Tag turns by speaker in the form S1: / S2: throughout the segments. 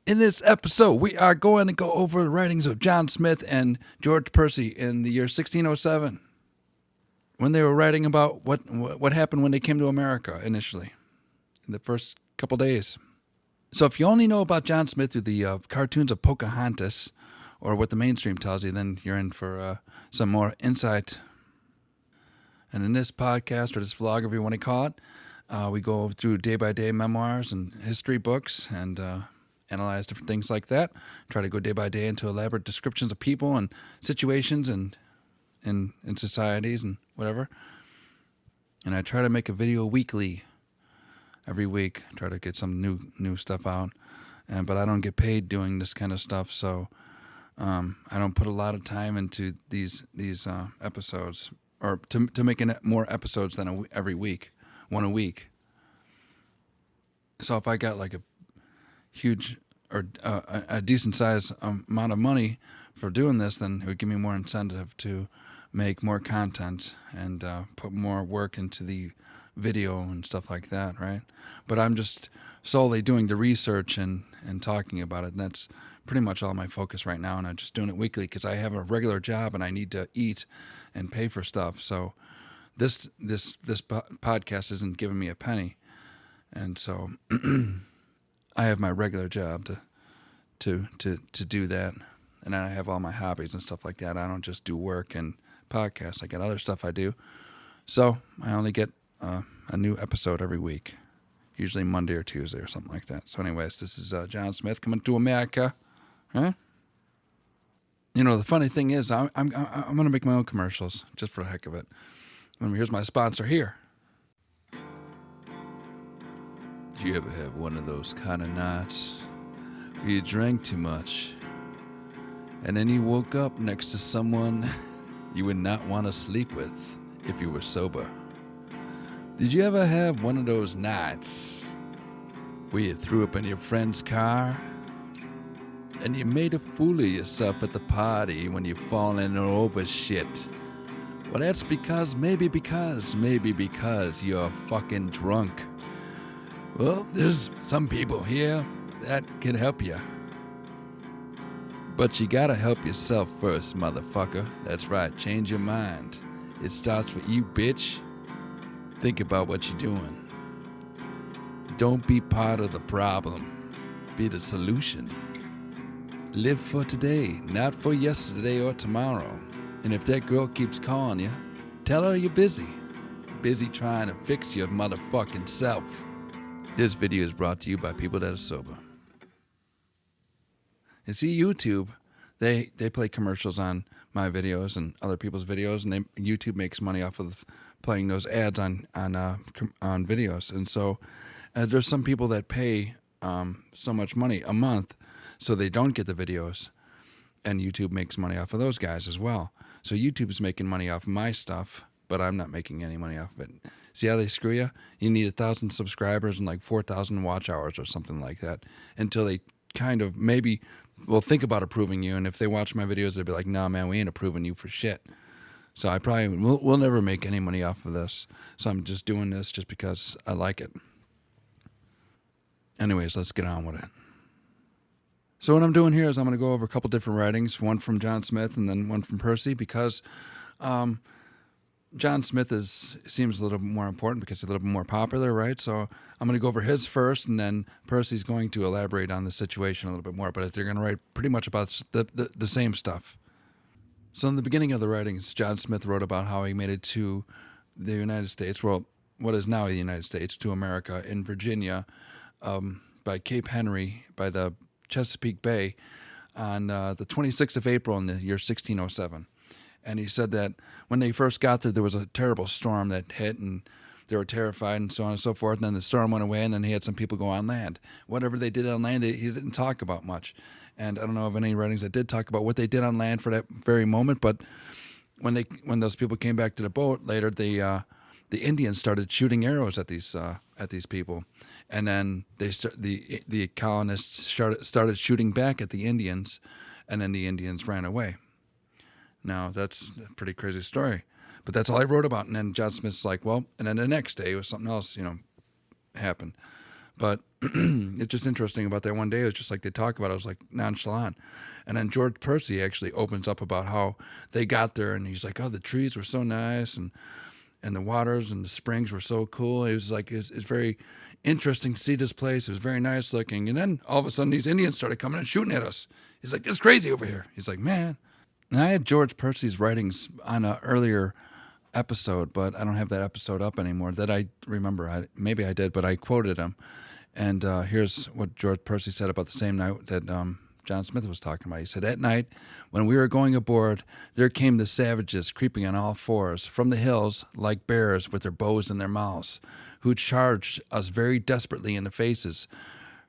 S1: In this episode, we are going to go over the writings of John Smith and George Percy in the year 1607, when they were writing about what happened when they came to America initially, in the first couple days. So if you only know about John Smith through the cartoons of Pocahontas, or what the mainstream tells you, then you're in for some more insight. And in this podcast, or this vlog, if you want to call it, we go through day-by-day memoirs and history books and analyze different things like that. Try to go day by day into elaborate descriptions of people and situations and in societies and whatever. And I try to make a video weekly, every week. Try to get some new stuff out. But I don't get paid doing this kind of stuff, so I don't put a lot of time into these episodes, or to making more episodes than every week, one a week. So if I got like a huge or a decent size amount of money for doing this, then it would give me more incentive to make more content and put more work into the video and stuff like that, right? But I'm just solely doing the research and talking about it, and that's pretty much all my focus right now, and I'm just doing it weekly because I have a regular job and I need to eat and pay for stuff. So this podcast isn't giving me a penny, and so I have my regular job to do that, and then I have all my hobbies and stuff like that. I don't just do work and podcasts. I got other stuff I do. So I only get a new episode every week, usually Monday or Tuesday or something like that. So anyways, this is John Smith coming to America. Huh? You know, the funny thing is, I'm going to make my own commercials just for the heck of it. Here's my sponsor here. Do you ever have one of those kind of nights where you drank too much and then you woke up next to someone you would not want to sleep with if you were sober? Did you ever have one of those nights where you threw up in your friend's car and you made a fool of yourself at the party when you're falling over shit? Well, that's maybe because you're fucking drunk. Well, there's some people here that can help you. But you gotta help yourself first, motherfucker. That's right, change your mind. It starts with you, bitch. Think about what you're doing. Don't be part of the problem. Be the solution. Live for today, not for yesterday or tomorrow. And if that girl keeps calling you, tell her you're busy. Busy trying to fix your motherfucking self. This video is brought to you by people that are sober. You see, YouTube, they play commercials on my videos and other people's videos, and YouTube makes money off of playing those ads on videos. And so there's some people that pay so much money a month so they don't get the videos, and YouTube makes money off of those guys as well. So YouTube's making money off of my stuff, but I'm not making any money off of it. See how they screw you? You need 1,000 subscribers and like 4,000 watch hours or something like that until they kind of maybe will think about approving you. And if they watch my videos, they'll be like, "Nah, man, we ain't approving you for shit." So I probably will never make any money off of this. So I'm just doing this just because I like it. Anyways, let's get on with it. So what I'm doing here is I'm going to go over a couple different writings, one from John Smith and then one from Percy, because John Smith seems a little bit more important because he's a little bit more popular, right? So I'm going to go over his first, and then Percy's going to elaborate on the situation a little bit more, but they're going to write pretty much about the same stuff. So in the beginning of the writings, John Smith wrote about how he made it to the United States, well, what is now the United States, to America, in Virginia, by Cape Henry, by the Chesapeake Bay, on the 26th of April in the year 1607. And he said that when they first got there was a terrible storm that hit, and they were terrified and so on and so forth. And then the storm went away, and then he had some people go on land. Whatever they did on land, he didn't talk about much. And I don't know of any writings that did talk about what they did on land for that very moment. But when those people came back to the boat later, the Indians started shooting arrows at these people, and then the colonists started shooting back at the Indians, and then the Indians ran away. Now, that's a pretty crazy story, but that's all I wrote about. And then John Smith's like, well, and then the next day was something else, happened. But it's just interesting about that one day. It was just like they talk about it. It was like nonchalant. And then George Percy actually opens up about how they got there. And he's like, oh, the trees were so nice. And the waters and the springs were so cool. It was like, it's very interesting to see this place. It was very nice looking. And then all of a sudden, these Indians started coming and shooting at us. He's like, it's crazy over here. He's like, man. And I had George Percy's writings on an earlier episode, but I don't have that episode up anymore that I remember. Maybe I did, but I quoted him. And here's what George Percy said about the same night that John Smith was talking about. He said, at night, when we were going aboard, there came the savages creeping on all fours from the hills like bears with their bows in their mouths, who charged us very desperately in the faces,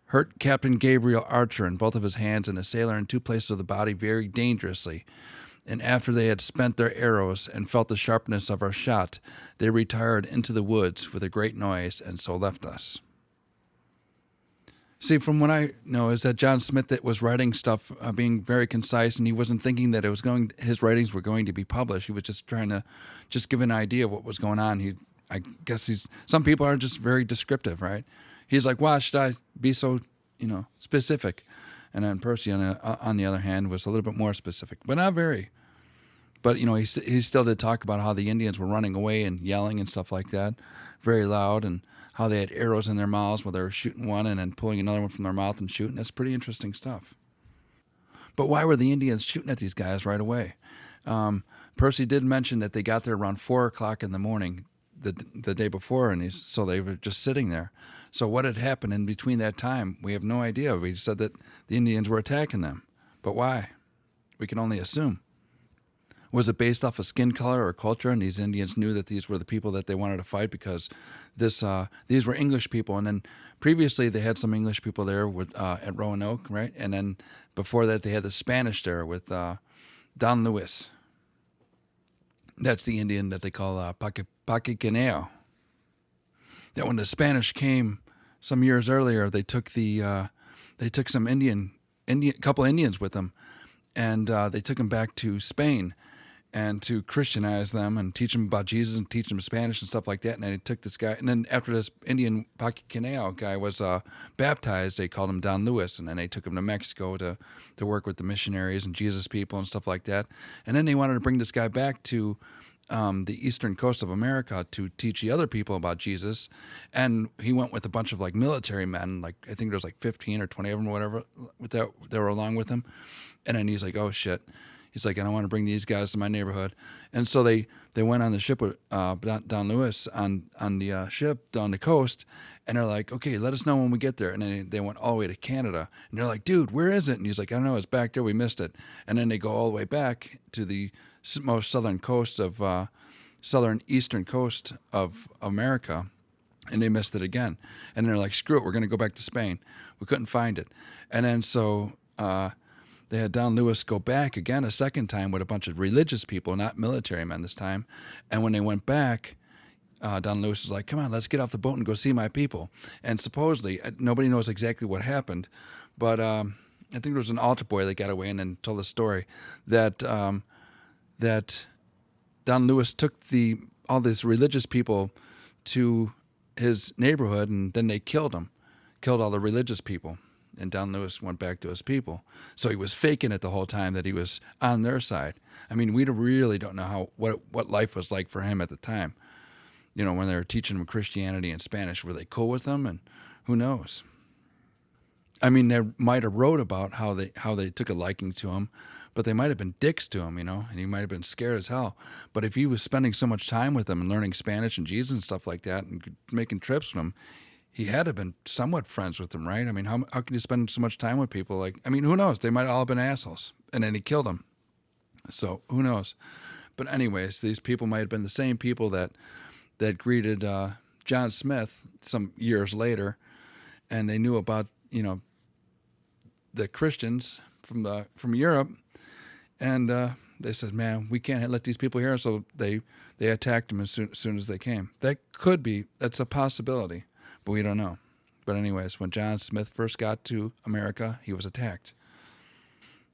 S1: hurt Captain Gabriel Archer in both of his hands and a sailor in two places of the body very dangerously. And after they had spent their arrows and felt the sharpness of our shot, they retired into the woods with a great noise and so left us. See, from what I know, is that John Smith that was writing stuff, being very concise, and he wasn't thinking that his writings were going to be published. He was just trying to just give an idea of what was going on. I guess some people are just very descriptive, right? He's like, why should I be so, specific? And then Percy, on the other hand, was a little bit more specific, but not very. But, he still did talk about how the Indians were running away and yelling and stuff like that, very loud, and how they had arrows in their mouths while they were shooting one and then pulling another one from their mouth and shooting. That's pretty interesting stuff. But why were the Indians shooting at these guys right away? Percy did mention that they got there around 4 o'clock in the morning the day before, and so they were just sitting there. So what had happened in between that time, we have no idea. We said that the Indians were attacking them. But why? We can only assume. Was it based off of skin color or culture? And these Indians knew that these were the people that they wanted to fight because these were English people. And then previously they had some English people there at Roanoke, right? And then before that they had the Spanish there with Don Luis. That's the Indian that they call Paquiquineo. That when the Spanish came some years earlier, they took some couple Indians with them, and they took them back to Spain and to Christianize them and teach them about Jesus and teach them Spanish and stuff like that. And then they took this guy, and then after this Indian Paquiquineo guy was baptized, they called him Don Luis, and then they took him to Mexico to work with the missionaries and Jesus people and stuff like that. And then they wanted to bring this guy back to the eastern coast of America to teach the other people about Jesus. And he went with a bunch of military men, I think there was 15 or 20 of them or whatever that were along with him. And then he's like, oh shit. He's like, I don't want to bring these guys to my neighborhood. And so they went on the ship with Don Luis on the ship down the coast, and they're like, okay, let us know when we get there. And then they went all the way to Canada, and they're like, dude, where is it? And he's like, I don't know, it's back there, we missed it. And then they go all the way back to the most southern eastern coast of America, and they missed it again. And they're like, screw it, we're going to go back to Spain. We couldn't find it. And then so they had Don Luis go back again a second time with a bunch of religious people, not military men this time. And when they went back, Don Luis was like, come on, let's get off the boat and go see my people. And supposedly, nobody knows exactly what happened, but I think there was an altar boy that got away and then told the story that Don Luis took all these religious people to his neighborhood, and then they killed all the religious people. And Don Luis went back to his people. So he was faking it the whole time that he was on their side. I mean, we really don't know what life was like for him at the time. When they were teaching him Christianity and Spanish, were they cool with him? And who knows? I mean, they might have wrote about how they took a liking to him, but they might have been dicks to him, and he might have been scared as hell. But if he was spending so much time with them and learning Spanish and Jesus and stuff like that and making trips with them, he had to have been somewhat friends with them, right? I mean, how can you spend so much time with people? Who knows? They might have all been assholes, and then he killed them. So who knows? But anyways, these people might have been the same people that greeted John Smith some years later, and they knew about the Christians from Europe, and they said, man, we can't let these people here, so they attacked them as soon as they came. That's a possibility. But we don't know. But anyways, when John Smith first got to America, he was attacked.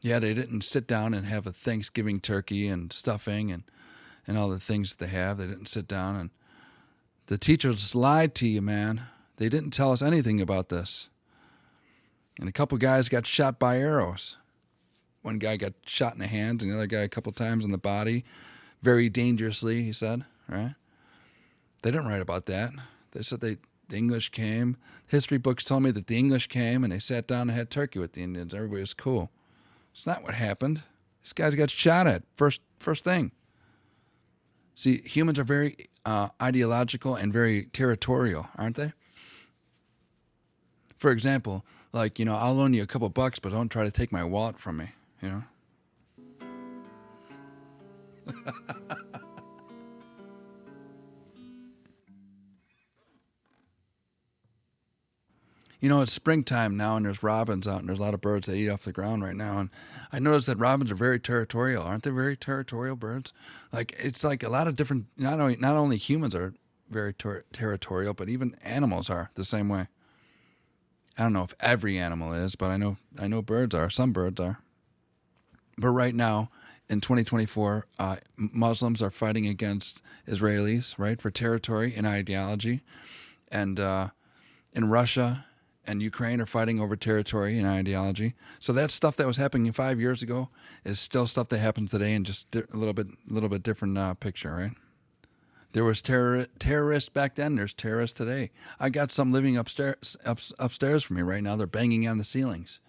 S1: Yeah, they didn't sit down and have a Thanksgiving turkey and stuffing and all the things that they have. They didn't sit down, and the teachers lied to you, man. They didn't tell us anything about this. And a couple guys got shot by arrows. One guy got shot in the hands, and the other guy a couple times in the body, very dangerously, he said, right? They didn't write about that. They said the English came. History books told me that the English came and they sat down and had turkey with the Indians. Everybody was cool. It's not what happened. These guys got shot at first thing. See, humans are very ideological and very territorial, aren't they? For example, like, I'll loan you a couple bucks, but don't try to take my wallet from me, It's springtime now, and there's robins out, and there's a lot of birds that eat off the ground right now. And I noticed that robins are very territorial. Aren't they very territorial birds? Like, it's like a lot of different, not only humans are very territorial, but even animals are the same way. I don't know if every animal is, but I know birds are. Some birds are. But right now, in 2024, Muslims are fighting against Israelis, right, for territory and ideology. And in Russia and Ukraine are fighting over territory and ideology. So that stuff that was happening 5 years ago is still stuff that happens today, in just a little bit different picture, right? There was terrorists back then. There's terrorists today. I got some living upstairs from me right now. They're banging on the ceilings.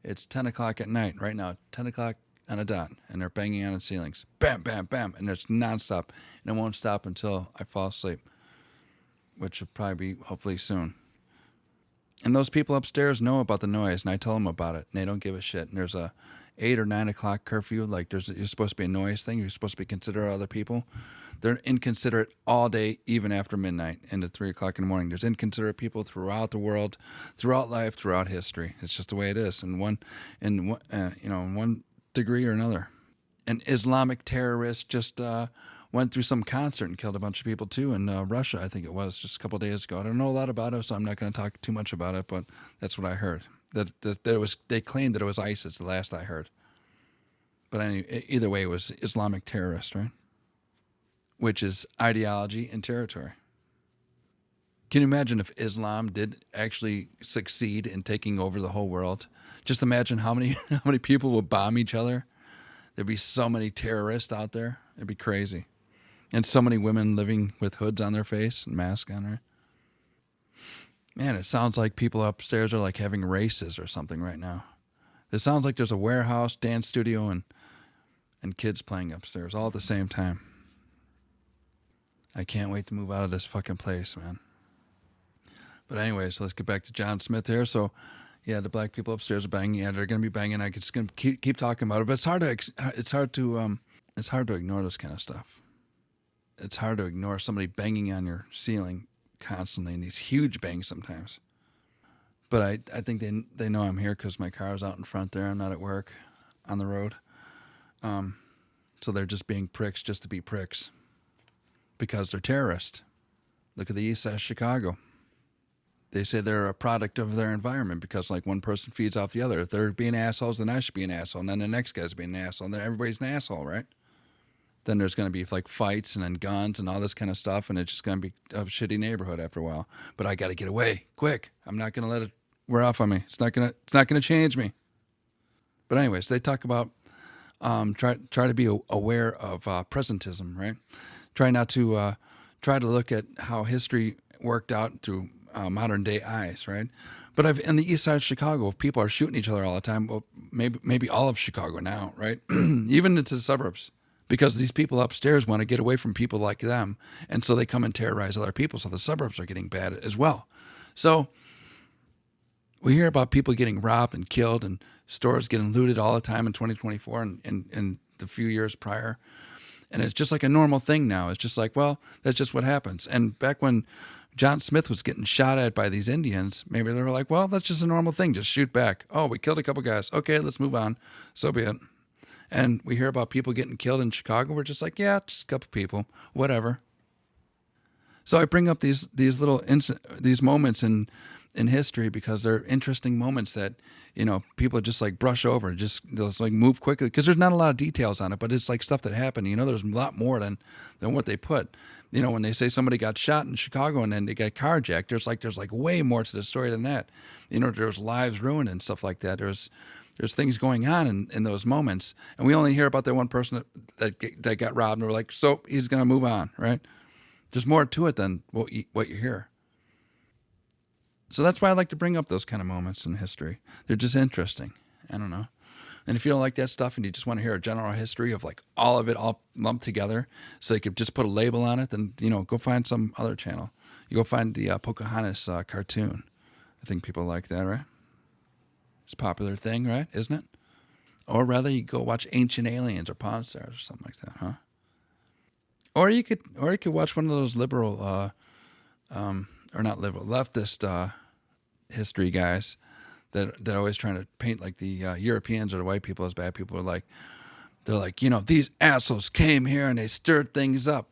S1: It's 10 o'clock at night right now, 10 o'clock on a dot, and they're banging on the ceilings. Bam, bam, bam, and it's nonstop, and it won't stop until I fall asleep, which will probably be hopefully soon. And those people upstairs know about the noise, and I tell them about it, and they don't give a shit. And there's a 8 or 9 o'clock curfew. Like, you're supposed to be a noise thing. You're supposed to be considerate of other people. They're inconsiderate all day, even after midnight into 3 o'clock in the morning. There's inconsiderate people throughout the world, throughout life, throughout history. It's just the way it is, in one degree or another. An Islamic terrorist just went through some concert and killed a bunch of people too in Russia, I think it was, just a couple of days ago. I don't know a lot about it, so I'm not going to talk too much about it, but that's what I heard. That it was, they claimed that it was ISIS, the last I heard. But anyway, either way, it was Islamic terrorist, right? Which is ideology and territory. Can you imagine if Islam did actually succeed in taking over the whole world? Just imagine how many people would bomb each other. There'd be so many terrorists out there. It'd be crazy. And so many women living with hoods on their face and masks on her. Man, it sounds like people upstairs are like having races or something right now. It sounds like there's a warehouse, dance studio, and kids playing upstairs all at the same time. I can't wait to move out of this fucking place, man. But anyways, let's get back to John Smith here. So, yeah, the black people upstairs are banging. Yeah, they're going to be banging. I could just keep talking about it, but it's hard to ignore this kind of stuff. It's hard to ignore somebody banging on your ceiling constantly, and these huge bangs sometimes. But I think they know I'm here because my car's out in front there. I'm not at work, on the road. So they're just being pricks just to be pricks because they're terrorists. Look at the east side of Chicago. They say they're a product of their environment because, like, one person feeds off the other. If they're being assholes, then I should be an asshole. And then the next guy's being an asshole. And then everybody's an asshole, right? Then there's going to be, like, fights and then guns and all this kind of stuff. And it's just going to be a shitty neighborhood after a while. But I got to get away quick. I'm not going to let it wear off on me. It's not going to change me. But anyways, they talk about try to be aware of presentism, right? Try to look at how history worked out through modern day eyes, right? But in the east side of Chicago, if people are shooting each other all the time, well, maybe all of Chicago now, right? Even into the suburbs, because these people upstairs want to get away from people like them, and so they come and terrorize other people. So the suburbs are getting bad as well. So we hear about people getting robbed and killed, and stores getting looted all the time in 2024 and the few years prior. And it's just like a normal thing now. It's just like, well, that's just what happens. And back when John Smith was getting shot at by these Indians, maybe they were like, well, that's just a normal thing. Just shoot back. Oh, we killed a couple guys. Okay, let's move on. So be it. And we hear about people getting killed in Chicago. We're just like, yeah, just a couple people, whatever. So I bring up these little these moments in in history because they're interesting moments that people just like brush over, just like move quickly because there's not a lot of details on it, but it's like stuff that happened. There's a lot more than what they put. When they say somebody got shot in Chicago and then they got carjacked, there's like way more to the story than that. There's lives ruined and stuff like that. There's things going on in those moments, and we only hear about that one person that got robbed, and we're like, so he's gonna move on, right? There's more to it than what you hear. So that's why I like to bring up those kind of moments in history. They're just interesting. I don't know. And if you don't like that stuff and you just want to hear a general history of like all of it all lumped together so you could just put a label on it, then, go find some other channel. You go find the Pocahontas cartoon. I think people like that, right? It's a popular thing, right? Isn't it? Or rather, you go watch Ancient Aliens or Pawn Stars or something like that, huh? Or you could watch one of those liberal, or not liberal, leftist history guys that are always trying to paint like the Europeans or the white people as bad people. They're like, these assholes came here and they stirred things up.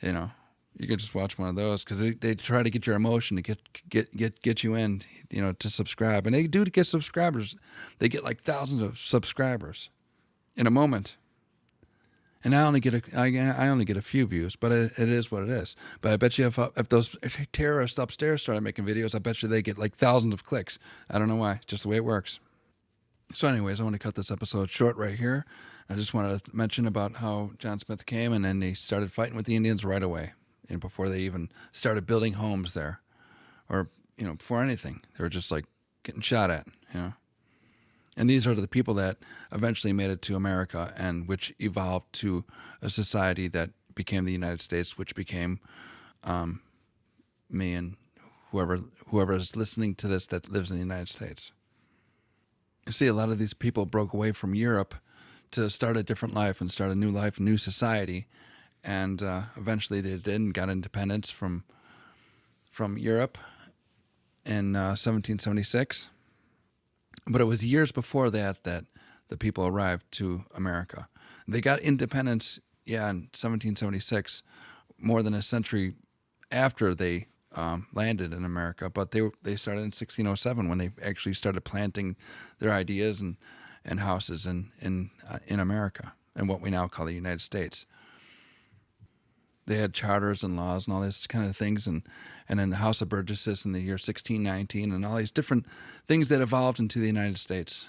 S1: You could just watch one of those because they try to get your emotion to get you in, to subscribe, and they do to get subscribers. They get like thousands of subscribers in a moment. And I only get a few views, but it is what it is. But I bet you if those terrorists upstairs started making videos, I bet you they get like thousands of clicks. I don't know why, just the way it works. So anyways, I want to cut this episode short right here. I just wanted to mention about how John Smith came and then they started fighting with the Indians right away, before they even started building homes there, or before anything. They were just like getting shot at, And these are the people that eventually made it to America and which evolved to a society that became the United States, which became me and whoever is listening to this that lives in the United States. You see, a lot of these people broke away from Europe to start a different life and start a new life, a new society. And eventually they did and got independence from Europe in 1776. But it was years before that the people arrived to America. They got independence, in 1776, more than a century after they landed in America. But they started in 1607 when they actually started planting their ideas and houses in America, and what we now call the United States. They had charters and laws and all these kind of things, and then the House of Burgesses in the year 1619, and all these different things that evolved into the United States,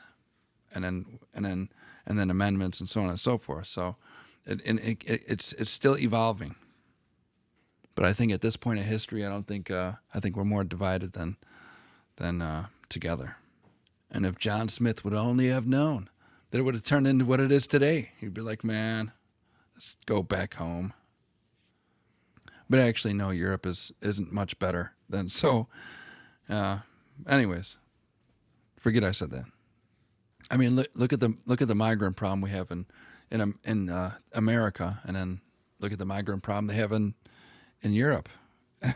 S1: and then amendments and so on and so forth. So it's still evolving. But I think at this point in history, I think we're more divided than together. And if John Smith would only have known that it would have turned into what it is today, he'd be like, man, let's go back home. But actually, no, Europe isn't much better than so. Anyways, forget I said that. I mean, look at the migrant problem we have in America, and then look at the migrant problem they have in Europe,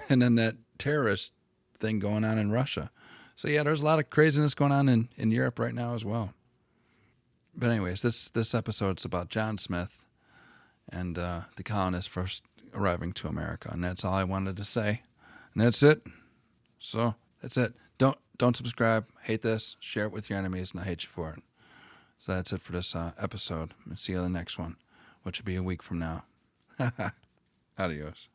S1: and then that terrorist thing going on in Russia. So yeah, there's a lot of craziness going on in Europe right now as well. But anyways, this episode's about John Smith and the colonists first arriving to America, and that's all I wanted to say. And that's it. So that's it. Don't subscribe. Hate this. Share it with your enemies, and I hate you for it. So that's it for this episode. I'll see you on the next one, which will be a week from now. Adios.